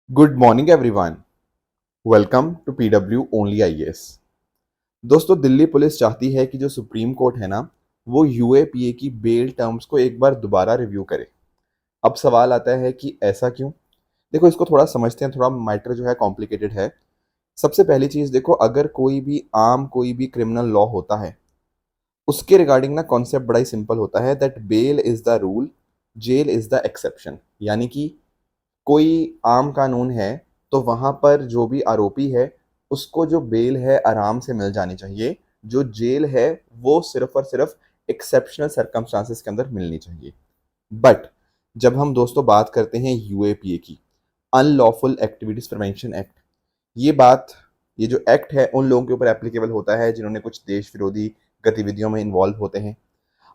Good morning everyone. Welcome to PW only IAS. दोस्तों, Delhi police चाहती है कि जो सुप्रीम कोर्ट है ना, वो यूएपीए की बेल टर्म्स को एक बार दोबारा रिव्यू करे। अब सवाल आता है कि ऐसा क्यों। देखो, इसको थोड़ा समझते हैं। थोड़ा मैटर जो है कॉम्प्लिकेटेड है। सबसे पहली चीज देखो, अगर कोई भी क्रिमिनल लॉ होता है, उसके रिगार्डिंग ना कॉन्सेप्ट बड़ा ही सिंपल होता है that bail is the rule, jail is the exception. यानी कि कोई आम कानून है तो वहां पर जो भी आरोपी है उसको जो बेल है आराम से मिल जानी चाहिए। जो जेल है वो सिर्फ और सिर्फ एक्सेप्शनल सर्कमस्टांसेस के अंदर मिलनी चाहिए। बट जब हम दोस्तों बात करते हैं यूएपीए की, अनलॉफुल एक्टिविटीज प्रिवेंशन एक्ट, ये बात, ये जो एक्ट है उन लोगों के ऊपर एप्लीकेबल होता है जिन्होंने कुछ देश विरोधी गतिविधियों में इन्वॉल्व होते हैं।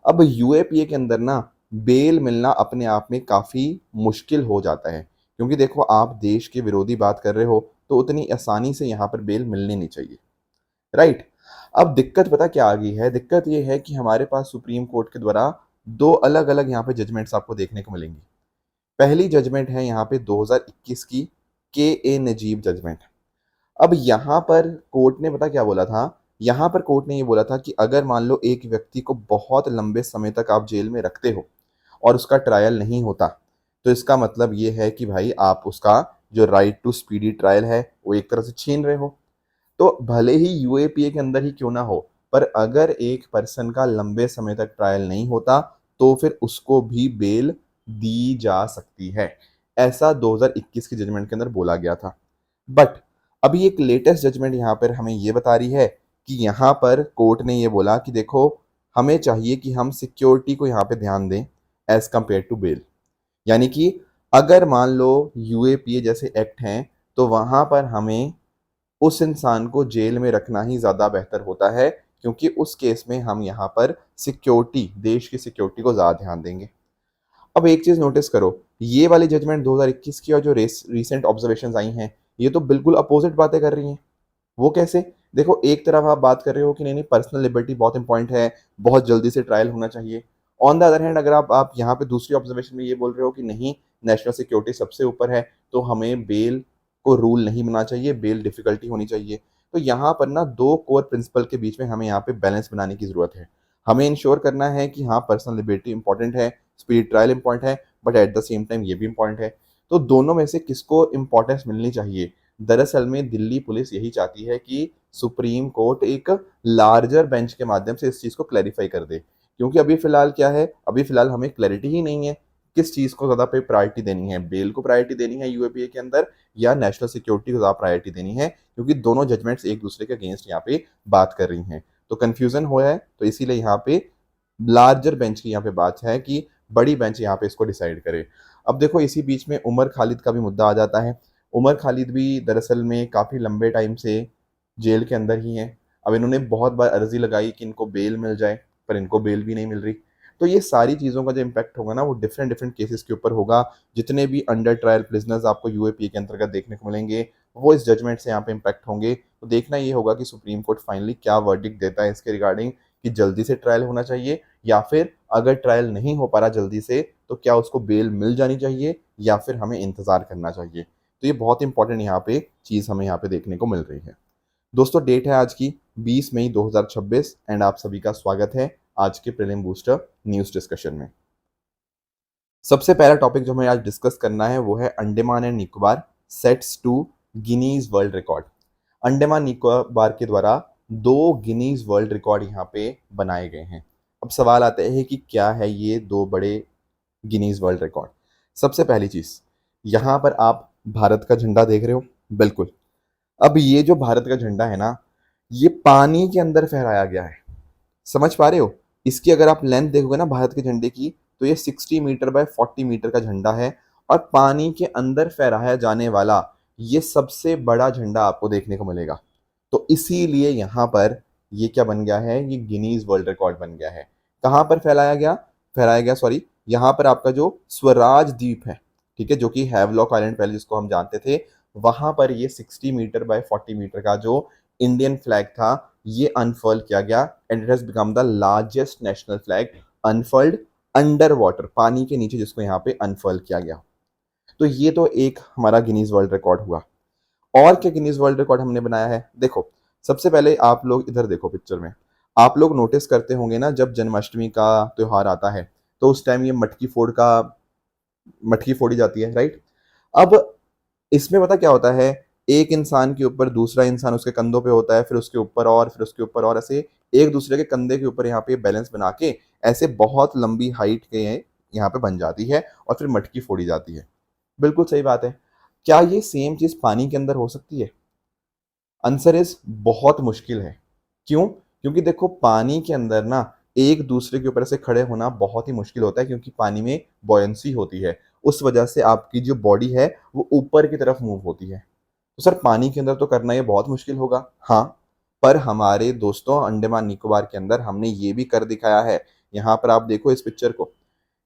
अब यूएपीए के अंदर ना बेल मिलना अपने आप में काफ़ी मुश्किल हो जाता है, क्योंकि देखो, आप देश के विरोधी बात कर रहे हो तो उतनी आसानी से यहाँ पर बेल मिलनी नहीं चाहिए। राइट। अब दिक्कत पता क्या आ गई है? दिक्कत ये है कि हमारे पास सुप्रीम कोर्ट के द्वारा दो अलग अलग यहाँ पे जजमेंट्स आपको देखने को मिलेंगी। पहली जजमेंट है यहाँ पे 2021 की, के ए नजीब जजमेंट। अब यहाँ पर कोर्ट ने पता क्या बोला था? यहाँ पर कोर्ट ने ये बोला था कि अगर मान लो एक व्यक्ति को बहुत लंबे समय तक आप जेल में रखते हो और उसका ट्रायल नहीं होता, तो इसका मतलब ये है कि भाई आप उसका जो राइट टू स्पीडी ट्रायल है वो एक तरह से छीन रहे हो। तो भले ही यूएपीए के अंदर ही क्यों ना हो, पर अगर एक पर्सन का लंबे समय तक ट्रायल नहीं होता तो फिर उसको भी बेल दी जा सकती है। ऐसा 2021 की जजमेंट के अंदर बोला गया था। बट अभी एक लेटेस्ट जजमेंट यहाँ पर हमें ये बता रही है कि यहाँ पर कोर्ट ने ये बोला कि देखो, हमें चाहिए कि हम सिक्योरिटी को यहाँ पे ध्यान दें एज कंपेयर टू बेल। यानी कि अगर मान लो यूएपीए जैसे एक्ट हैं तो वहां पर हमें उस इंसान को जेल में रखना ही ज़्यादा बेहतर होता है, क्योंकि उस केस में हम यहाँ पर सिक्योरिटी, देश की सिक्योरिटी को ज़्यादा ध्यान देंगे। अब एक चीज़ नोटिस करो, ये वाली जजमेंट 2021 की और जो रिसेंट ऑब्जर्वेशंस आई हैं, ये तो बिल्कुल अपोजिट बातें कर रही हैं। वो कैसे? देखो, एक तरफ आप बात कर रहे हो कि नहीं नहीं, पर्सनल लिबर्टी बहुत इंपॉर्टेंट है, बहुत जल्दी से ट्रायल होना चाहिए। ऑन द अदर हैंड, अगर आप यहाँ पे दूसरी ऑब्जर्वेशन में ये बोल रहे हो कि नहीं, नेशनल सिक्योरिटी सबसे ऊपर है, तो हमें बेल को रूल नहीं बना चाहिए, बेल डिफिकल्टी होनी चाहिए। तो यहाँ पर ना दो कोर प्रिंसिपल के बीच में हमें यहाँ पे बैलेंस बनाने की जरूरत है। हमें इंश्योर करना है कि हाँ, पर्सनल लिबर्टी इंपॉर्टेंट है, स्पीड ट्रायल इंपॉर्टेंट है, but at the same time ये भी इंपॉर्टेंट है। तो दोनों में से किसको इंपॉर्टेंस मिलनी चाहिए? दरअसल में दिल्ली पुलिस यही चाहती है कि सुप्रीम कोर्ट एक लार्जर बेंच के माध्यम से इस चीज़ को क्लैरिफाई कर दे। क्योंकि अभी फिलहाल क्या है, अभी फिलहाल हमें क्लैरिटी ही नहीं है किस चीज़ को ज़्यादा पे प्रायोरिटी देनी है, बेल को प्रायोरिटी देनी है यूएपीए के अंदर या नेशनल सिक्योरिटी को ज़्यादा प्रायोरिटी देनी है, क्योंकि दोनों जजमेंट्स एक दूसरे के अगेंस्ट यहाँ पे बात कर रही हैं। तो कन्फ्यूजन हो है, तो इसीलिए यहाँ पे लार्जर बेंच की यहाँ पे बात है कि बड़ी बेंच यहाँ पे इसको डिसाइड करे। अब देखो, इसी बीच में उमर खालिद का भी मुद्दा आ जाता है। उमर खालिद भी दरअसल में काफ़ी लंबे टाइम से जेल के अंदर ही हैं। अब इन्होंने बहुत बार अर्जी लगाई कि इनको बेल मिल जाए, पर इनको बेल भी नहीं मिल रही। तो ये सारी चीज़ों का जो इम्पैक्ट होगा ना, वो डिफरेंट डिफरेंट केसेस के ऊपर होगा। जितने भी अंडर ट्रायल प्रिजनर्स आपको यूएपीए के अंतर्गत देखने को मिलेंगे, वो इस जजमेंट से यहाँ पे इम्पैक्ट होंगे। तो देखना ये होगा कि सुप्रीम कोर्ट फाइनली क्या वर्डिक्ट देता है इसके रिगार्डिंग, कि जल्दी से ट्रायल होना चाहिए या फिर अगर ट्रायल नहीं हो पा रहा जल्दी से, तो क्या उसको बेल मिल जानी चाहिए या फिर हमें इंतजार करना चाहिए। तो ये बहुत इंपॉर्टेंट यहाँ पे चीज़ हमें यहाँ पे देखने को मिल रही है। दोस्तों, डेट है आज की 20 मई 2026 एंड आप सभी का स्वागत है आज के प्रीलिम बूस्टर न्यूज़ डिस्कशन में। सबसे पहला टॉपिक जो हमें आज डिस्कस करना है वो है Andaman and Nicobar sets to Guinness world record. Andaman Nicobar के द्वारा दो गिनीज वर्ल्ड रिकॉर्ड यहाँ पे बनाए गए हैं। अब सवाल आता है कि क्या है ये दो बड़े गिनीज वर्ल्ड रिकॉर्ड। सबसे पहली चीज, यहाँ पर आप भारत का झंडा देख रहे हो, बिल्कुल। अब ये जो भारत का झंडा है ना, ये पानी के अंदर फहराया गया है। समझ पा रहे हो? इसकी अगर आप लेंथ देखोगे ना भारत के झंडे की, तो ये 60 मीटर बाय 40 मीटर का झंडा है और पानी के अंदर फहराया जाने वाला ये सबसे बड़ा झंडा आपको देखने को मिलेगा। तो इसीलिए यहाँ पर ये क्या बन गया है, ये गिनीज वर्ल्ड रिकॉर्ड बन गया है। कहाँ पर फहराया गया सॉरी, यहाँ पर आपका जो स्वराज द्वीप है, ठीक है, जो कि हैवलॉक आइलैंड पहले जिसको हम जानते थे, वहां पर ये 60 मीटर बाय 40 मीटर का जो इंडियन फ्लैग था, ये अनफर्ल किया गया and it has become the largest national flag unfurled under water, पानी के नीचे, जिसको यहाँ पे अनफर्ल किया गया। तो ये तो एक हमारा गिनीज वर्ल्ड रिकॉर्ड हुआ। और क्या गिनीज वर्ल्ड रिकॉर्ड हमने बनाया है? देखो, सबसे पहले आप लोग इधर देखो पिक्चर में। आप लोग नोटिस करते होंगे ना, जब जन्माष्टमी का त्योहार आता है तो उस टाइम ये मटकी फोड़ी जाती है, राइट? अब इसमें पता क्या होता है, एक इंसान के ऊपर दूसरा इंसान उसके कंधों पे होता है, फिर उसके ऊपर और फिर उसके ऊपर और, ऐसे एक दूसरे के कंधे के ऊपर यहाँ पे बैलेंस बना के ऐसे बहुत लंबी हाइट के यहाँ पे बन जाती है और फिर मटकी फोड़ी जाती है। बिल्कुल सही बात है। क्या ये सेम चीज पानी के अंदर हो सकती है? आंसर इज बहुत मुश्किल है। क्यों? क्योंकि देखो, पानी के अंदर ना एक दूसरे के ऊपर से खड़े होना बहुत ही मुश्किल होता है, क्योंकि पानी में बॉयंसी होती है। उस वजह से आपकी जो बॉडी है वो ऊपर की तरफ मूव होती है। तो सर, पानी के अंदर तो करना ये बहुत मुश्किल होगा। हाँ, पर हमारे दोस्तों अंडमान निकोबार के अंदर हमने ये भी कर दिखाया है। यहाँ पर आप देखो इस पिक्चर को।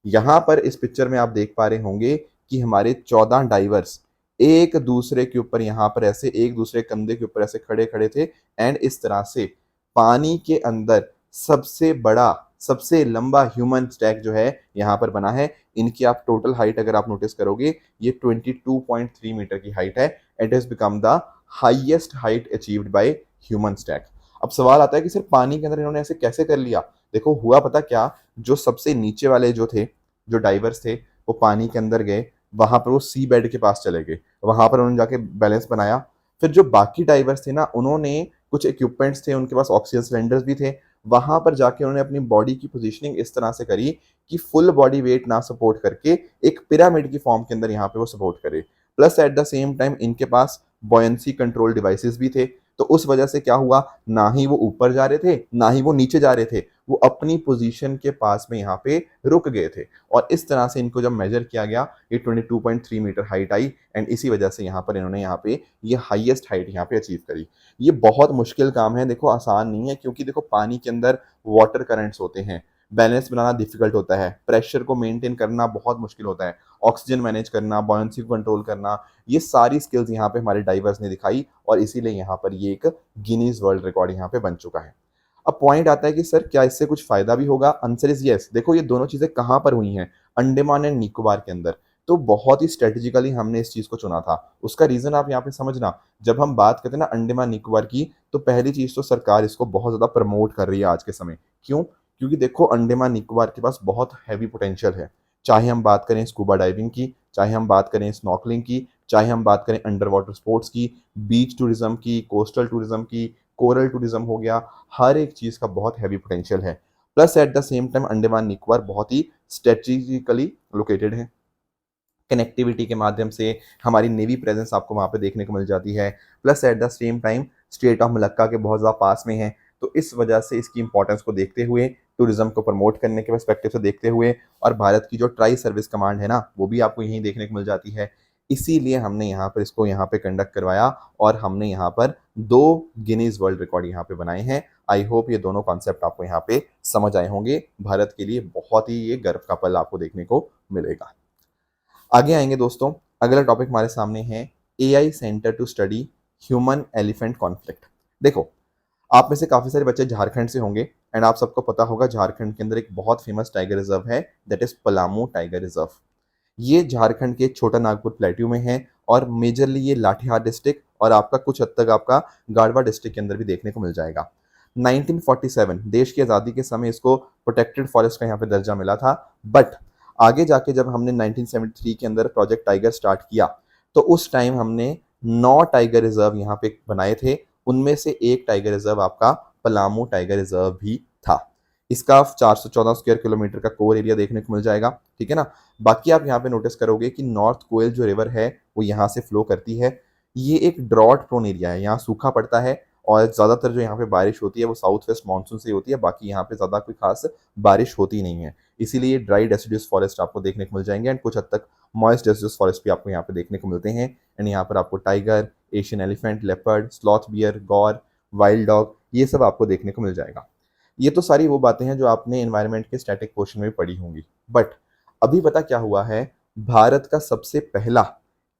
यहाँ पर इस पिक्चर में आप देख पा रहे होंगे कि हमारे 14 डाइवर्स एक दूसरे के ऊपर यहाँ पर ऐसे एक दूसरे कंधे के ऊपर ऐसे खड़े खड़े थे। एंड इस तरह से पानी के अंदर सबसे बड़ा, सबसे लंबा ह्यूमन स्टैक जो है यहाँ पर बना है। इनकी आप टोटल हाइट अगर आप नोटिस करोगे, ये 22.3 मीटर की हाइट है। It has become the highest height achieved by human stack. अब सवाल आता है कि सिर्फ पानी के अंदर इन्होंने ऐसे कैसे कर लिया? देखो, हुआ पता क्या, जो सबसे नीचे वाले जो थे, जो डाइवर्स थे, वो पानी के अंदर गए। वहां पर वो सी बेड के पास चले गए, वहां पर उन्होंने जाके बैलेंस बनाया। फिर जो बाकी डाइवर्स थे ना, उन्होंने कुछ इक्विपमेंट्स थे, उनके पास ऑक्सीजन सिलेंडर्स भी थे। वहां पर जाके उन्होंने अपनी बॉडी की पोजीशनिंग इस तरह से करी कि फुल बॉडी वेट ना सपोर्ट करके एक पिरामिड की फॉर्म के अंदर यहाँ पे वो सपोर्ट करे। Plus at the same time इनके पास बॉयंसी कंट्रोल डिवाइसेस भी थे। तो उस वजह से क्या हुआ, ना ही वो ऊपर जा रहे थे ना ही वो नीचे जा रहे थे, वो अपनी पोजीशन के पास में यहाँ पे रुक गए थे। और इस तरह से इनको जब मेजर किया गया, ये 22.3 मीटर हाइट आई। एंड इसी वजह से यहाँ पर इन्होंने यहाँ पे ये हाईएस्ट हाइट यहाँ पे अचीव करी। ये बहुत मुश्किल काम है, देखो आसान नहीं है, क्योंकि देखो पानी के अंदर वाटर करंट्स होते हैं, बैलेंस बनाना डिफिकल्ट होता है, प्रेशर को मेंटेन करना बहुत मुश्किल होता है, ऑक्सीजन मैनेज करना, बॉयंसी को कंट्रोल करना, ये सारी स्किल्स यहाँ पे हमारे डाइवर्स ने दिखाई। और इसीलिए यहाँ पर ये एक गिनीज वर्ल्ड रिकॉर्ड यहाँ पे बन चुका है। अब पॉइंट आता है कि सर, क्या इससे कुछ फायदा भी होगा? Answer is yes. देखो, ये दोनों चीजें कहाँ पर हुई हैं? अंडमान एंड निकोबार के अंदर। तो बहुत ही स्ट्रेटेजिकली हमने इस चीज को चुना था। उसका रीजन आप यहाँ पे समझना, जब हम बात करते हैं ना अंडमान निकोबार की, तो पहली चीज तो सरकार इसको बहुत ज्यादा प्रमोट कर रही है आज के समय। क्यों? क्योंकि देखो, अंडमान निकोबार के पास बहुत हैवी पोटेंशियल है। चाहे हम बात करें स्कूबा डाइविंग की, चाहे हम बात करें स्नॉर्कलिंग की, चाहे हम बात करें अंडर वाटर स्पोर्ट्स की, बीच टूरिज्म की, कोस्टल टूरिज्म की, कोरल टूरिज्म हो गया, हर एक चीज का बहुत हैवी पोटेंशियल है। Plus at the same time Andaman Nicobar बहुत ही स्ट्रेटेजिकली लोकेटेड है। कनेक्टिविटी के माध्यम से हमारी नेवी प्रेजेंस आपको वहाँ पे देखने को मिल जाती है। Plus at the same time state of Malacca के बहुत ज़्यादा पास में है। तो इस वजह से इसकी इंपॉर्टेंस को देखते हुए, टूरिज्म को प्रमोट करने के पर्सपेक्टिव से देखते हुए, और भारत की जो ट्राई सर्विस कमांड है ना, वो भी आपको यहीं देखने को मिल जाती है। इसीलिए हमने यहाँ पर इसको यहाँ पे कंडक्ट करवाया और हमने यहाँ पर 2 गिनीज वर्ल्ड रिकॉर्ड यहाँ पे बनाए हैं। आई होप ये दोनों कॉन्सेप्ट आपको यहाँ पे समझ आए होंगे। भारत के लिए बहुत ही ये गर्व का पल आपको देखने को मिलेगा। आगे आएंगे दोस्तों, अगला टॉपिक हमारे सामने है AI centre to study human elephant conflict. देखो, आप में से काफी सारे बच्चे झारखंड से होंगे। एंड आप सबको पता होगा झारखंड के अंदर एक बहुत फेमस टाइगर रिजर्व है, that is Palamu tiger reserve. ये झारखंड के छोटा नागपुर प्लेट्यू में है और मेजरली ये लाठीहार डिस्ट्रिक्ट और आपका कुछ हद तक आपका गाड़वा डिस्ट्रिक्ट के अंदर भी देखने को मिल जाएगा। 1947 देश की आज़ादी के समय इसको प्रोटेक्टेड फॉरेस्ट का यहाँ पे दर्जा मिला था। बट आगे जाके जब हमने 1973 के अंदर प्रोजेक्ट टाइगर स्टार्ट किया, तो उस टाइम हमने 9 टाइगर रिजर्व यहाँ पे बनाए थे। उनमें से एक टाइगर रिजर्व आपका पलामू टाइगर रिजर्व भी था। इसका 414 स्क्वायर किलोमीटर का कोर एरिया देखने को मिल जाएगा, ठीक है ना। बाकी आप यहाँ पे नोटिस करोगे कि नॉर्थ कोयल जो रिवर है वो यहाँ से फ्लो करती है। ये एक ड्रॉट प्रोन एरिया है, यहाँ सूखा पड़ता है और ज़्यादातर जो यहाँ पे बारिश होती है वो साउथ वेस्ट मानसून से होती है। बाकी यहाँ पे ज़्यादा कोई खास बारिश होती नहीं है, इसीलिए ड्राई डेसिडुअस फॉरेस्ट आपको देखने को मिल जाएंगे। एंड कुछ हद तक मॉइस्ट डेसिडुअस फॉरेस्ट भी आपको यहाँ पे देखने को मिलते हैं। एंड यहाँ पर आपको tiger, Asian elephant, leopard, sloth bear, gaur, wild dog, ये सब आपको देखने को मिल जाएगा। ये तो सारी वो बातें हैं जो आपने एनवायरनमेंट के स्टैटिक पोर्शन में पढ़ी होंगी। बट अभी पता क्या हुआ है, भारत का सबसे पहला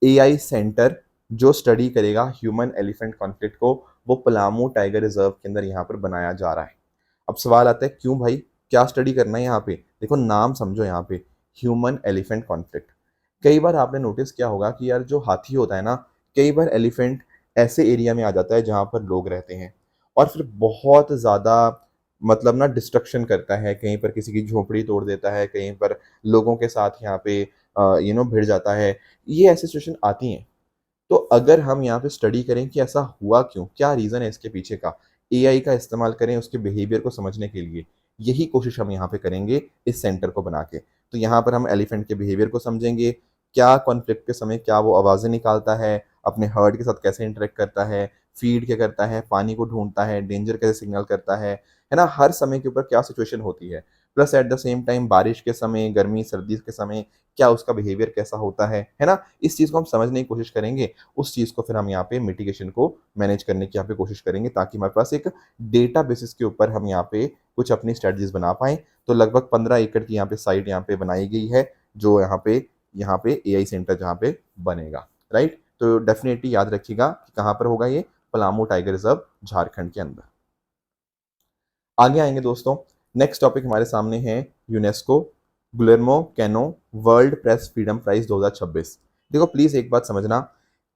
एआई सेंटर जो स्टडी करेगा ह्यूमन एलिफेंट कॉन्फ्लिक्ट को, वो पलामू टाइगर रिजर्व के अंदर यहाँ पर बनाया जा रहा है। अब सवाल आता है, क्यों भाई, क्या स्टडी करना है यहाँ पे? देखो, नाम समझो यहाँ पे, ह्यूमन एलिफेंट कॉन्फ्लिक्ट। कई बार आपने नोटिस किया होगा कि यार जो हाथी होता है ना, कई बार एलिफेंट ऐसे एरिया में आ जाता है जहाँ पर लोग रहते हैं और फिर बहुत ज़्यादा मतलब ना डिस्ट्रक्शन करता है, कहीं पर किसी की झोपड़ी तोड़ देता है, कहीं पर लोगों के साथ यहाँ पे भिड़ जाता है। ये ऐसी सिचुएशन आती हैं। तो अगर हम यहाँ पे स्टडी करें कि ऐसा हुआ क्यों, क्या रीज़न है इसके पीछे का, एआई का इस्तेमाल करें उसके बिहेवियर को समझने के लिए, यही कोशिश हम यहाँ पे करेंगे इस सेंटर को बना के। तो यहाँ पर हम एलिफेंट के बिहेवियर को समझेंगे, क्या कॉन्फ्लिक्ट के समय क्या वो आवाज़ें निकालता है, अपने हर्ड के साथ कैसे इंटरेक्ट करता है, फीड क्या करता है, पानी को ढूंढता है, डेंजर कैसे सिग्नल करता है ना, हर समय के ऊपर क्या सिचुएशन होती है। Plus at the same time बारिश के समय, गर्मी सर्दी के समय क्या उसका बिहेवियर कैसा होता है ना, इस चीज़ को हम समझने की कोशिश करेंगे। उस चीज़ को फिर हम यहाँ पे मिटिगेशन को मैनेज करने की यहाँ पे कोशिश करेंगे ताकि हमारे पास एक डेटा बेसिस के ऊपर हम यहाँ पे कुछ अपनी स्ट्रेटजीज बना पाएँ। तो लगभग 15 एकड़ की यहाँ पे साइट यहाँ पे बनाई गई है, जो यहाँ पे एआई सेंटर जहाँ पे बनेगा, राइट? तो डेफ़िनेटली याद रखिएगा कि कहाँ पर होगा ये, पलामू टाइगर रिज़र्व झारखंड के अंदर। आगे आएँगे दोस्तों, नेक्स्ट टॉपिक हमारे सामने है UNESCO Guillermo Cano World Press Freedom Prize 2026। देखो प्लीज़ एक बात समझना,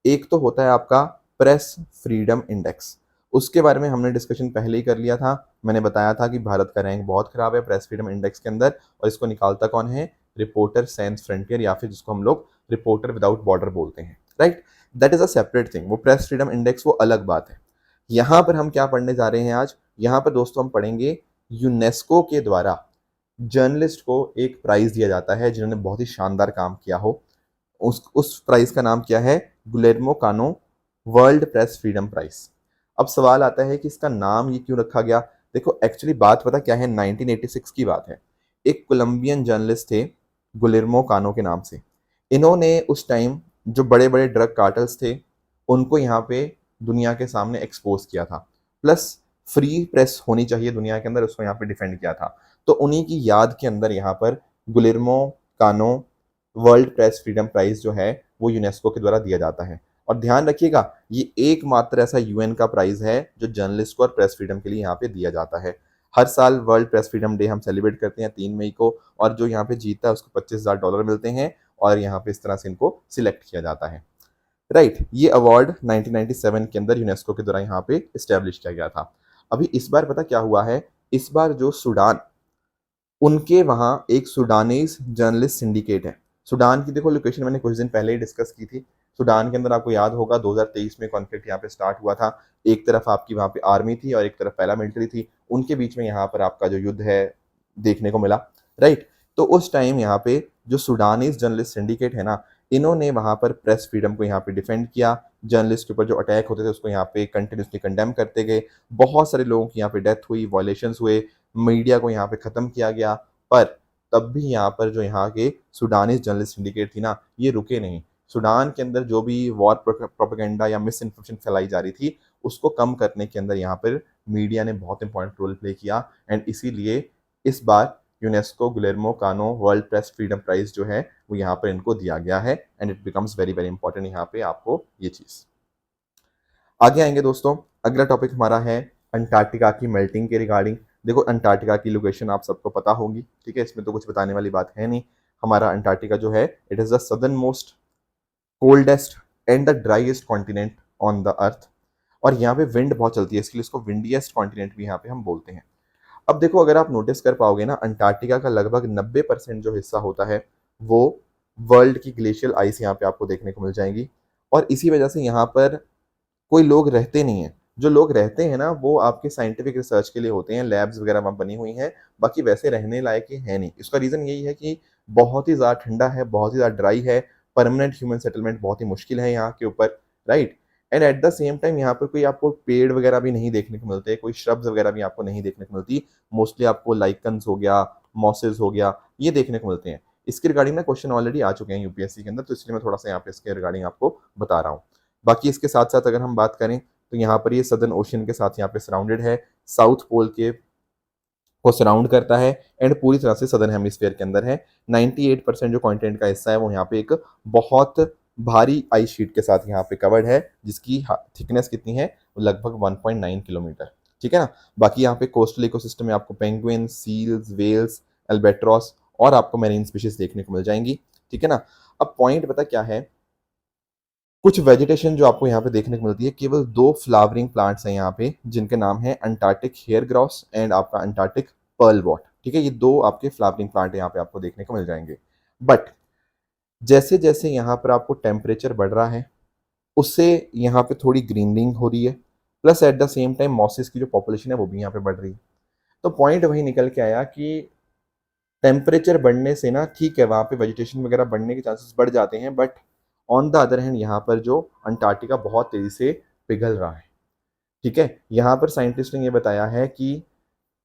एक तो होता है आपका प्रेस फ्रीडम इंडेक्स, उसके बारे में हमने डिस्कशन पहले ही कर लिया था। मैंने बताया था कि भारत का रैंक बहुत खराब है प्रेस फ्रीडम इंडेक्स के अंदर और इसको निकालता कौन है? रिपोर्टर सैन्स फ्रंटियर या फिर जिसको हम लोग रिपोर्टर विदाउट बॉर्डर बोलते हैं, right? That is a separate thing, वो प्रेस फ्रीडम इंडेक्स वो अलग बात है। यहाँ पर हम क्या पढ़ने जा रहे हैं आज? यहाँ पर दोस्तों हम पढ़ेंगे यूनेस्को के द्वारा जर्नलिस्ट को एक प्राइज़ दिया जाता है जिन्होंने बहुत ही शानदार काम किया हो। उस प्राइज़ का नाम क्या है? गुलेर्मो कानो वर्ल्ड प्रेस फ्रीडम प्राइज़। अब सवाल आता है कि इसका नाम ये क्यों रखा गया? देखो एक्चुअली बात पता क्या है, 1986 की बात है। एक कोलंबियन जर्नलिस्ट थे गुलेर्मो कानो के नाम से। इन्होंने उस टाइम जो बड़े-बड़े ड्रग कार्टेल्स थे, उनको यहाँ पे दुनिया के सामने एक्सपोज़ किया था। प्लस फ्री प्रेस होनी चाहिए दुनिया के अंदर, उसको यहाँ पे डिफेंड किया था। तो उन्हीं की याद के अंदर यहाँ पर गुलेर्मो कानो वर्ल्ड प्रेस फ्रीडम प्राइज़ जो है, वो यूनेस्को के द्वारा दिया जाता है। और ध्यान रखिएगा, ये एकमात्र ऐसा यूएन का प्राइज़ है जो जर्नलिस्ट को और प्रेस फ्रीडम के लिए यहाँ पे दिया जाता है। हर साल वर्ल्ड प्रेस फ्रीडम डे हम सेलिब्रेट करते हैं 3 मई को और जो यहाँ पे जीतता है उसको $25,000 मिलते हैं और यहाँ पे इस तरह से इनको सिलेक्ट किया जाता है। राइट, ये अवार्ड 1997 के अंदर यूनेस्को के द्वारा यहाँ पे इस्टेब्लिश किया गया था। अभी इस बार पता क्या हुआ है, इस बार जो सूडान, उनके वहाँ एक सूडानीज़ जर्नलिस्ट सिंडिकेट है। सूडान की देखो लोकेशन मैंने कुछ दिन पहले ही डिस्कस की थी। सूडान के अंदर आपको याद होगा 2023 में कॉन्फ्लिक्ट यहाँ पे स्टार्ट हुआ था। एक तरफ आपकी वहाँ पे आर्मी थी और एक तरफ पैरामिलिट्री थी। उनके बीच में यहाँ पर आपका जो युद्ध है देखने को मिला, राइट? तो उस टाइम यहाँ पे जो सूडानीज़ जर्नलिस्ट सिंडिकेट है ना, इन्होंने वहाँ पर प्रेस फ्रीडम को यहाँ पे डिफेंड किया। जर्नलिस्ट के ऊपर जो अटैक होते थे उसको यहाँ पे कंटिन्यूसली कंडेम करते गए। बहुत सारे लोगों की यहाँ पे डेथ हुई, वायलेशंस हुए, मीडिया को यहाँ पे ख़त्म किया गया। पर तब भी यहाँ पर जो यहाँ के सूडानीज़ जर्नलिस्ट सिंडिकेट थी ना, ये रुके नहीं। सूडान के अंदर जो भी वॉर प्रोपेगेंडा या मिस इन्फॉर्मेशन फैलाई जा रही थी, उसको कम करने के अंदर यहाँ पर मीडिया ने बहुत इंपॉर्टेंट रोल प्ले किया एंड इसीलिए इस बार यूनेस्को गुलेर्मो कानो वर्ल्ड प्रेस फ्रीडम प्राइज़ जो है वो यहाँ पर इनको दिया गया है and it becomes very very important यहाँ पे आपको ये चीज़। आगे आएंगे दोस्तों, अगला टॉपिक हमारा है अंटार्कटिका की मेल्टिंग के रिगार्डिंग। देखो अंटार्कटिका की लोकेशन आप सबको पता होगी, ठीक है, इसमें तो कुछ बताने वाली बात है नहीं। हमारा अंटार्कटिका जो है it is the southern most coldest and the driest continent on the earth और यहाँ पे विंड बहुत चलती है, इसके लिए इसको विंडिएस्ट कॉन्टिनेंट भी यहाँ पे हम बोलते हैं। अब देखो अगर आप नोटिस कर पाओगे ना, अंटार्कटिका का लगभग 90% जो हिस्सा होता है वो वर्ल्ड की ग्लेशियल आइस यहाँ पे आपको देखने को मिल जाएगी और इसी वजह से यहाँ पर कोई लोग रहते नहीं हैं। जो लोग रहते हैं ना वो आपके साइंटिफिक रिसर्च के लिए होते हैं, लैब्स वगैरह वहाँ बनी हुई हैं, बाकी वैसे रहने लायक ये है नहीं। इसका रीज़न यही है कि बहुत ही ज़्यादा ठंडा है, बहुत ही ज़्यादा ड्राई है, परमानेंट ह्यूमन सेटलमेंट बहुत ही मुश्किल है यहाँ के ऊपर, right? And at the same time यहाँ पर कोई आपको पेड़ वगैरह भी नहीं देखने को मिलते, कोई श्रब्स वगैरह भी आपको नहीं देखने को मिलती। मोस्टली आपको लाइकन्स हो गया, मॉसेस हो गया, ये देखने को मिलते हैं। इसके रिगार्डिंग ना क्वेश्चन ऑलरेडी आ चुके हैं यूपीएससी के अंदर, तो इसलिए मैं थोड़ा सा यहाँ पे इसके रिगार्डिंग आपको बता रहा हूँ। बाकी इसके साथ साथ अगर हम बात करें तो यहाँ पर ये सदर्न ओशन के साथ यहाँ पे सराउंडेड है, साउथ पोल के को सराउंड करता है एंड पूरी तरह से सदर्न हेमिस्फीयर के अंदर है। 98% जो कॉन्टिनेंट का हिस्सा है वो यहाँ पे एक बहुत भारी आइस शीट के साथ यहाँ पे कवर्ड है, जिसकी थिकनेस कितनी है, लगभग 1.9 किलोमीटर, ठीक है ना। बाकी यहाँ पे कोस्टल इकोसिस्टम में आपको पेंगुइन, सील्स, वेल्स, एल्बेट्रॉस और आपको मैरीन स्पीशीज देखने को मिल जाएंगी, ठीक है ना। अब पॉइंट पता क्या है, कुछ वेजिटेशन जो आपको यहाँ पे देखने को मिलती है, केवल दो फ्लावरिंग प्लांट्स हैं यहाँ पे जिनके नाम है अंटार्कटिक हेयर ग्रॉस एंड आपका अंटार्कटिक पर्ल वॉट। ठीक है, ये दो आपके फ्लावरिंग प्लांट यहाँ पे आपको देखने को मिल जाएंगे। बट जैसे जैसे यहाँ पर आपको टेम्परेचर बढ़ रहा है, उससे यहाँ पे थोड़ी ग्रीनिंग हो रही है, plus at the same time mosses की जो पॉपुलेशन है वो भी यहाँ पे बढ़ रही है। तो पॉइंट वही निकल के आया कि टेम्परेचर बढ़ने से ना, ठीक है, वहाँ पे वेजिटेशन वगैरह बढ़ने के चांसेस बढ़ जाते हैं, but on the other hand यहाँ पर जो अंटार्कटिका बहुत तेजी से पिघल रहा है। ठीक है, यहाँ पर साइंटिस्ट ने ये बताया है कि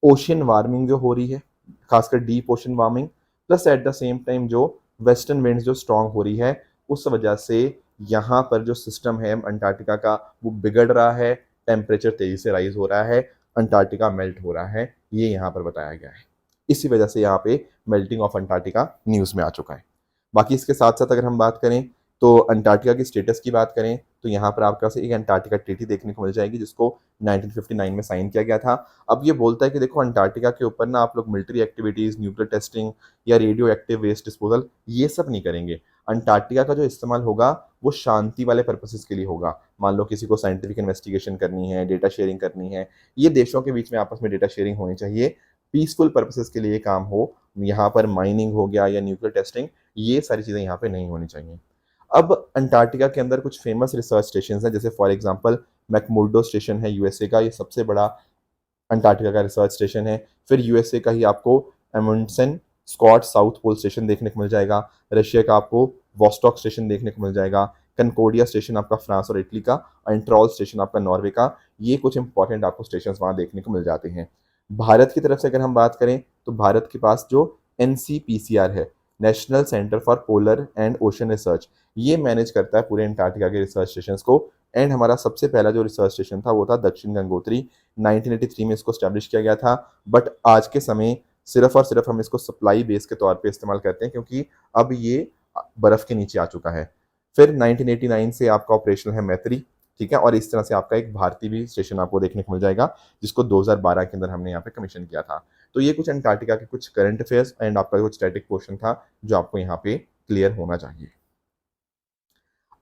ओशन वार्मिंग जो हो रही है, खासकर deep ocean warming, plus at the same time जो वेस्टर्न विंड्स जो स्ट्रांग हो रही है, उस वजह से यहाँ पर जो सिस्टम है अंटार्कटिका का वो बिगड़ रहा है, टेम्परेचर तेजी से राइज हो रहा है, अंटार्कटिका मेल्ट हो रहा है, ये यहाँ पर बताया गया है। इसी वजह से यहाँ पे मेल्टिंग ऑफ अंटार्कटिका न्यूज़ में आ चुका है। बाकी इसके साथ साथ अगर हम बात करें तो अंटार्कटिका की स्टेटस की बात करें तो यहाँ पर आपके पास एक अंटार्कटिका ट्रीटी देखने को मिल जाएगी जिसको 1959 में साइन किया गया था। अब ये बोलता है कि देखो अंटार्कटिका के ऊपर ना आप लोग मिलिट्री एक्टिविटीज़, न्यूक्लियर टेस्टिंग या रेडियो एक्टिव वेस्ट डिस्पोजल ये सब नहीं करेंगे। अंटार्कटिका का जो इस्तेमाल होगा वो शांति वाले पर्पसेस के लिए होगा। मान लो किसी को साइंटिफिक इन्वेस्टिगेशन करनी है, डेटा शेयरिंग करनी है, ये देशों के बीच में आपस में डेटा शेयरिंग होनी चाहिए, पीसफुल पर्पसेस के लिए काम हो। यहाँ पर माइनिंग हो गया या न्यूक्लियर टेस्टिंग, ये सारी चीज़ें यहाँ पे नहीं होनी चाहिए। अब अंटार्कटिका के अंदर कुछ फेमस रिसर्च स्टेशन हैं, जैसे फॉर एग्जांपल मैकमुर्डो स्टेशन है यूएसए का, ये सबसे बड़ा अंटार्कटिका का रिसर्च स्टेशन है। फिर यूएसए का ही आपको एमुंडसेन स्कॉट साउथ पोल स्टेशन देखने को मिल जाएगा। रशिया का आपको वॉस्टॉक स्टेशन देखने को मिल जाएगा। कनकोडिया स्टेशन आपका फ्रांस और इटली का, एंट्रॉल स्टेशन आपका नॉर्वे का। ये कुछ इंपॉर्टेंट आपको स्टेशन वहाँ देखने को मिल जाते हैं। भारत की तरफ से अगर हम बात करें तो भारत के पास जो NCPCR है, national centre for polar and ocean research, ये मैनेज करता है पूरे अंटार्कटिका के रिसर्च स्टेशन को। एंड हमारा सबसे पहला जो रिसर्च स्टेशन था वो था दक्षिण गंगोत्री, 1983 में इसको स्टैब्लिश किया गया था। बट आज के समय सिर्फ और सिर्फ हम इसको सप्लाई बेस के तौर पे इस्तेमाल करते हैं क्योंकि अब ये बर्फ के नीचे आ चुका है। फिर 1989 से आपका ऑपरेशनल है मैत्री, ठीक है, और इस तरह से आपका एक भारतीय भी स्टेशन आपको देखने को मिल जाएगा जिसको 2012 के अंदर हमने यहाँ पे कमीशन किया था। तो ये कुछ अंटार्कटिका के कुछ करंट अफेयर्स एंड आपका कुछ स्टैटिक पोर्शन था जो आपको यहाँ पे क्लियर होना चाहिए।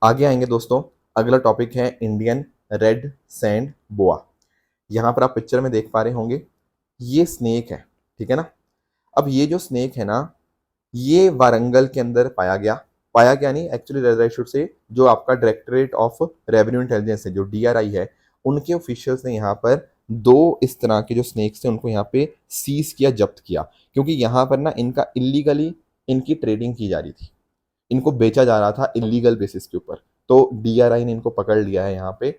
आगे आएंगे दोस्तों, अगला टॉपिक है इंडियन रेड सैंड बोआ। यहाँ पर आप पिक्चर में देख पा रहे होंगे, ये स्नेक है, ठीक है ना। अब ये जो स्नेक है ना, ये वारंगल के अंदर पाया गया नहीं actually, red I should say, जो आपका डायरेक्टरेट ऑफ रेवेन्यू इंटेलिजेंस है, जो DRI है, उनके ऑफिशियल्स ने यहाँ पर दो इस तरह के जो स्नेक्स थे उनको यहाँ पे सीज किया, जब्त किया, क्योंकि यहाँ पर ना इनका इलीगली इनकी ट्रेडिंग की जा रही थी, इनको बेचा जा रहा था इलीगल बेसिस के ऊपर। तो DRI ने इनको पकड़ लिया है यहाँ पे।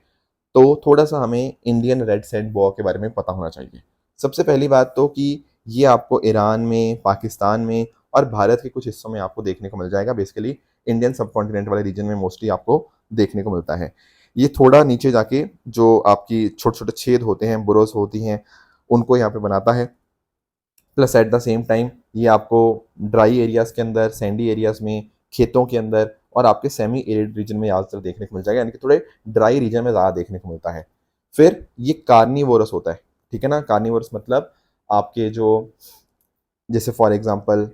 तो थोड़ा सा हमें इंडियन रेड सैंड बोआ के बारे में पता होना चाहिए। सबसे पहली बात तो कि ये आपको ईरान में, पाकिस्तान में और भारत के कुछ हिस्सों में आपको देखने को मिल जाएगा। बेसिकली इंडियन सब कॉन्टिनेंट वाले रीजन में मोस्टली आपको देखने को मिलता है। ये थोड़ा नीचे जाके जो आपकी छोटे छोटे छेद होते हैं, बुरोस होती हैं, उनको यहाँ पे बनाता है। Plus at the same time ये आपको ड्राई एरियाज के अंदर, सैंडी एरियाज में, खेतों के अंदर और आपके सेमी एरिड रीजन में ज़्यादातर देखने को मिल जाएगा, यानी कि थोड़े ड्राई रीजन में ज़्यादा देखने को मिलता है। फिर ये कार्निवोरस होता है, ठीक है ना। कार्निवोरस मतलब आपके जो, जैसे फॉर एग्जांपल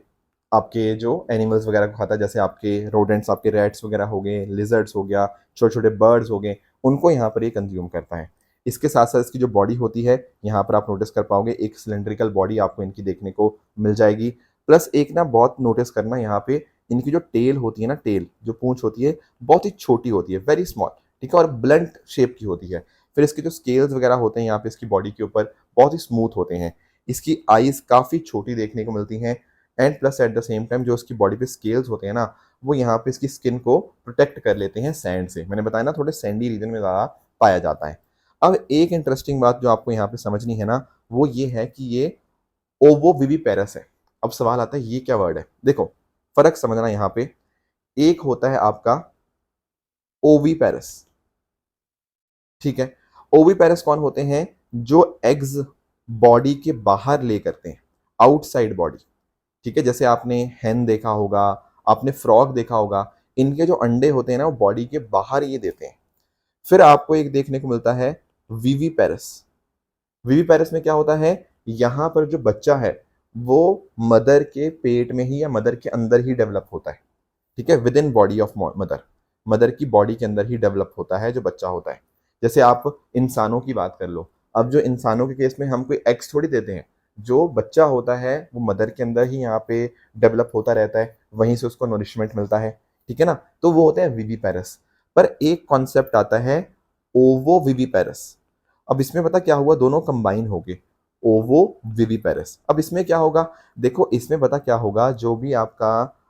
आपके जो एनिमल्स वगैरह को खाता है, जैसे आपके रोडेंट्स, आपके रैट्स वगैरह हो गए, लिजर्ड्स हो गया, छोटे छोटे बर्ड्स हो गए, उनको यहाँ पर ये कंज्यूम करता है। इसके साथ साथ इसकी जो बॉडी होती है, यहाँ पर आप नोटिस कर पाओगे एक सिलेंड्रिकल बॉडी आपको इनकी देखने को मिल जाएगी। प्लस एक ना बहुत नोटिस करना, यहाँ पे इनकी जो टेल होती है ना, टेल जो पूंछ होती है बहुत ही छोटी होती है, वेरी स्मॉल, ठीक है, और ब्लंट शेप की होती है। फिर इसके जो स्केल्स वगैरह होते हैं यहाँ पे इसकी बॉडी के ऊपर बहुत ही स्मूथ होते हैं। इसकी आईज काफ़ी छोटी देखने को मिलती हैं। And plus at the same time जो इसकी बॉडी पे स्केल्स होते हैं ना, वो यहाँ पे इसकी स्किन को प्रोटेक्ट कर लेते हैं सैंड से। मैंने बताया ना थोड़े सैंडी रीजन में ज़्यादा पाया जाता है। अब एक इंटरेस्टिंग बात जो आपको यहाँ पे समझनी है ना, वो ये है कि ये ओवोविविपेरस है। अब सवाल आता है ये क्या वर्ड है। देखो फर्क समझना यहाँ पे, एक होता है आपका ओवीपेरस, ठीक है। ओवीपेरस कौन होते हैं? जो एग्स बॉडी के बाहर ले करते हैं, आउटसाइड बॉडी, ठीक है। जैसे आपने हैन देखा होगा, आपने फ्रॉग देखा होगा, इनके जो अंडे होते हैं ना वो बॉडी के बाहर ये देते हैं। फिर आपको एक देखने को मिलता है विविपेरस। विविपेरस में क्या होता है, यहाँ पर जो बच्चा है वो मदर के पेट में ही या मदर के अंदर ही डेवलप होता है, ठीक है, with in body of mother, mother की बॉडी के अंदर ही डेवलप होता है जो बच्चा होता है। जैसे आप इंसानों की बात कर लो, अब जो इंसानों के केस में हम कोई एग्स थोड़ी देते हैं, जो बच्चा होता है वो मदर के अंदर ही यहाँ पे डेवलप होता रहता है, वहीं से उसको नरिशमेंट मिलता है, ठीक है ना, तो वो होते हैं विवीपेरस। पर एक कॉन्सेप्ट आता है ओवो विवीपेरस। अब इसमें पता क्या हुआ, दोनों कंबाइन हो गए, ओवो विवीपेरस। अब इसमें क्या होगा, देखो इसमें पता क्या होगा, जो भी आपका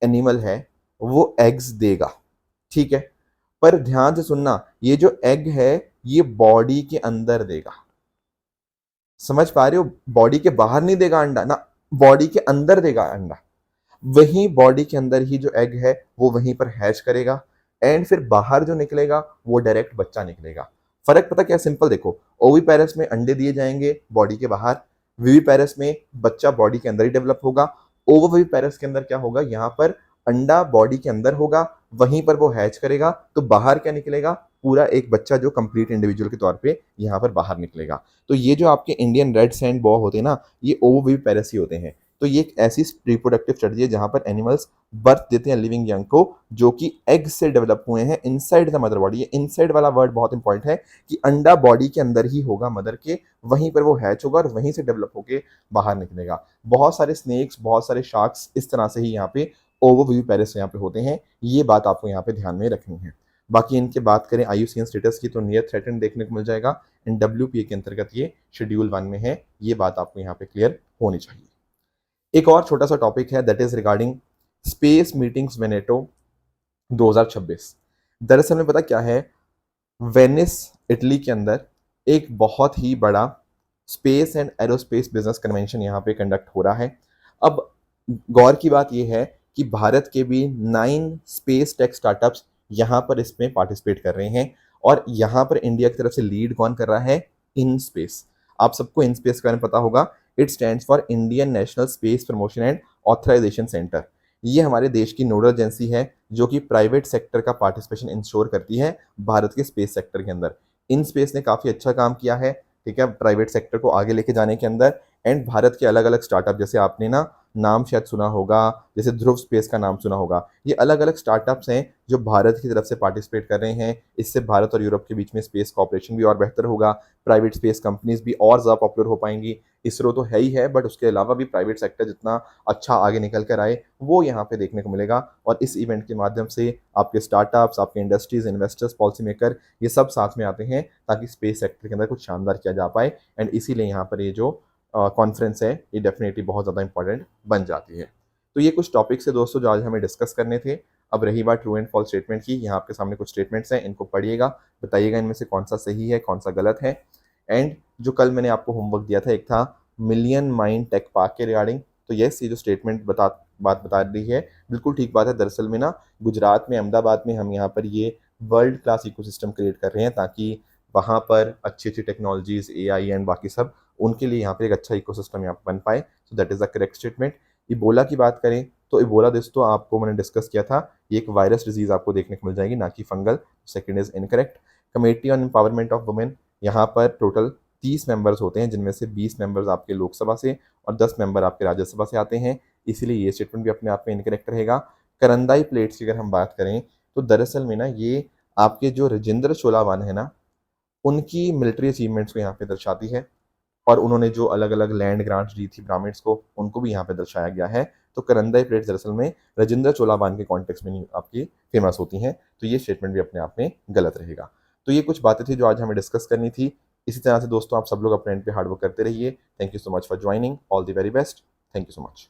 एनिमल है वो एग्स देगा, ठीक है, पर ध्यान से सुनना, ये जो एग है ये बॉडी के अंदर देगा। समझ पा रहे हो, बॉडी के बाहर नहीं देगा अंडा ना, बॉडी के अंदर देगा अंडा। वहीं बॉडी के अंदर ही जो एग है वो वहीं पर हैच करेगा, एंड फिर बाहर जो निकलेगा वो डायरेक्ट बच्चा निकलेगा। फर्क पता क्या, सिंपल देखो, ओवीपेरस में अंडे दिए जाएंगे बॉडी के बाहर, विवीपेरस में बच्चा बॉडी के अंदर ही डेवलप होगा। ओवोविवीपेरस के अंदर क्या होगा, यहाँ पर अंडा बॉडी के अंदर होगा, वहीं पर वो हैच करेगा, तो बाहर क्या निकलेगा, पूरा एक बच्चा जो कंप्लीट इंडिविजुअल के तौर पे यहाँ पर बाहर निकलेगा। तो ये जो आपके इंडियन रेड सैंड बॉ होते हैं ना, ये ओवोविवीपेरस ही होते हैं। तो ये एक ऐसी रिप्रोडक्टिव स्ट्रेटजी है जहां पर एनिमल्स बर्थ देते हैं लिविंग यंग को, जो कि एग से डेवलप हुए हैं इनसाइड द मदर बॉडी। ये इनसाइड वाला वर्ड बहुत इंपॉर्टेंट है कि अंडा बॉडी के अंदर ही होगा मदर के, वहीं पर वो हैच होगा और वहीं से डेवलप होके बाहर निकलेगा। बहुत सारे स्नेक्स, बहुत सारे शार्क्स इस तरह से ही यहाँ पे ओवोविविपेरस यहाँ पे होते हैं, ये बात आपको यहाँ पे ध्यान में रखनी है। बाकी इनके बात करें आईयूसीएन स्टेटस की, तो नियर थ्रेटेंड देखने को मिल जाएगा, इन डब्ल्यूपीए के अंतर्गत ये शेड्यूल 1 में है, ये बात आपको यहाँ पे क्लियर होनी चाहिए। एक और छोटा सा टॉपिक है that is regarding space meetings Veneto 2026। दरअसल में पता क्या है, वेनिस इटली के अंदर एक बहुत ही बड़ा space and aerospace business convention यहाँ पे कंडक्ट हो रहा है। अब गौर की बात यह है कि भारत के भी 9 स्पेस टेक स्टार्टअप्स यहाँ पर इसमें पार्टिसिपेट कर रहे हैं, और यहाँ पर इंडिया की तरफ से लीड कौन कर रहा है, इन स्पेस। आप सबको इन स्पेस के बारे में पता होगा, it stands for Indian national space promotion and authorisation centre. ये हमारे देश की नोडल एजेंसी है जो कि प्राइवेट सेक्टर का पार्टिसिपेशन इंश्योर करती है भारत के स्पेस सेक्टर के अंदर। इन स्पेस ने काफ़ी अच्छा काम किया है, ठीक है, प्राइवेट सेक्टर को आगे लेके जाने के अंदर। एंड भारत के अलग अलग स्टार्टअप, जैसे आपने ना नाम शायद सुना होगा, जैसे ध्रुव स्पेस का नाम सुना होगा, ये अलग अलग स्टार्टअप्स हैं जो भारत की तरफ से पार्टिसिपेट कर रहे हैं। इससे भारत और यूरोप के बीच में स्पेस कॉपरेशन भी और बेहतर होगा, प्राइवेट स्पेस कंपनीज भी और ज़्यादा पॉपुलर हो पाएंगी। इसरो तो है ही है, बट उसके अलावा भी प्राइवेट सेक्टर जितना अच्छा आगे निकल कर आए वो यहाँ पे देखने को मिलेगा। और इस इवेंट के माध्यम से आपके स्टार्टअप्स, आपके इंडस्ट्रीज, इन्वेस्टर्स, पॉलिसी मेकर, ये सब साथ में आते हैं ताकि स्पेस सेक्टर के अंदर कुछ शानदार किया जा पाए। एंड इसीलिए यहाँ पर ये जो कॉन्फ्रेंस है ये डेफिनेटली बहुत ज़्यादा इंपॉर्टेंट बन जाती है। तो ये कुछ टॉपिक्स है दोस्तों जो आज हमें डिस्कस करने थे। अब रही बात ट्रू एंड फॉल्स स्टेटमेंट की, यहाँ आपके सामने कुछ स्टेटमेंट्स हैं, इनको पढ़िएगा, बताइएगा इनमें से कौन सा सही है कौन सा गलत है। एंड जो कल मैंने आपको होमवर्क दिया था, एक था मिलियन माइंड टेक पार्क के रिगार्डिंग, तो यस, ये जो स्टेटमेंट बात बता रही है बिल्कुल ठीक बात है। दरअसल में ना गुजरात में, अहमदाबाद में हम यहाँ पर ये वर्ल्ड क्लास इकोसिस्टम क्रिएट कर रहे हैं ताकि वहाँ पर अच्छी अच्छी टेक्नोलॉजीज, एआई एंड बाकी सब, उनके लिए यहाँ पर एक अच्छा इकोसिस्टम यहाँ पर बन पाए। So that is the correct statement. Ebola की बात करें तो इबोला दोस्तों आपको मैंने डिस्कस किया था, ये एक वायरस डिजीज आपको देखने को मिल जाएगी, ना कि fungal. Second is incorrect. Committee on empowerment of women, यहाँ पर टोटल 30 मेंबर्स होते हैं, जिनमें से 20 मेंबर्स आपके लोकसभा से और 10 मेंबर आपके राज्यसभा से आते हैं, इसीलिए ये स्टेटमेंट भी अपने आप में इनकरेक्ट रहेगा। करंदाई प्लेट्स की अगर हम बात करें तो दरअसल में ना ये आपके जो राजेंद्र चोलावन है ना, उनकी मिलिट्री अचीवमेंट्स को यहाँ पे दर्शाती है, और उन्होंने जो अलग अलग लैंड ग्रांट्स दी थी ब्राह्मण्स को, उनको भी यहाँ पे दर्शाया गया है। तो करंदाई प्लेट्स दरअसल में राजेंद्र चोलावन के कॉन्टेक्स्ट में नहीं आपकी फेमस होती हैं, तो ये स्टेटमेंट भी अपने आप में गलत रहेगा। तो ये कुछ बातें थी जो आज हमें डिस्कस करनी थी। इसी तरह से दोस्तों आप सब लोग अपने एंड पे हार्ड वर्क करते रहिए। Thank you so much for joining, all the very best, thank you so much.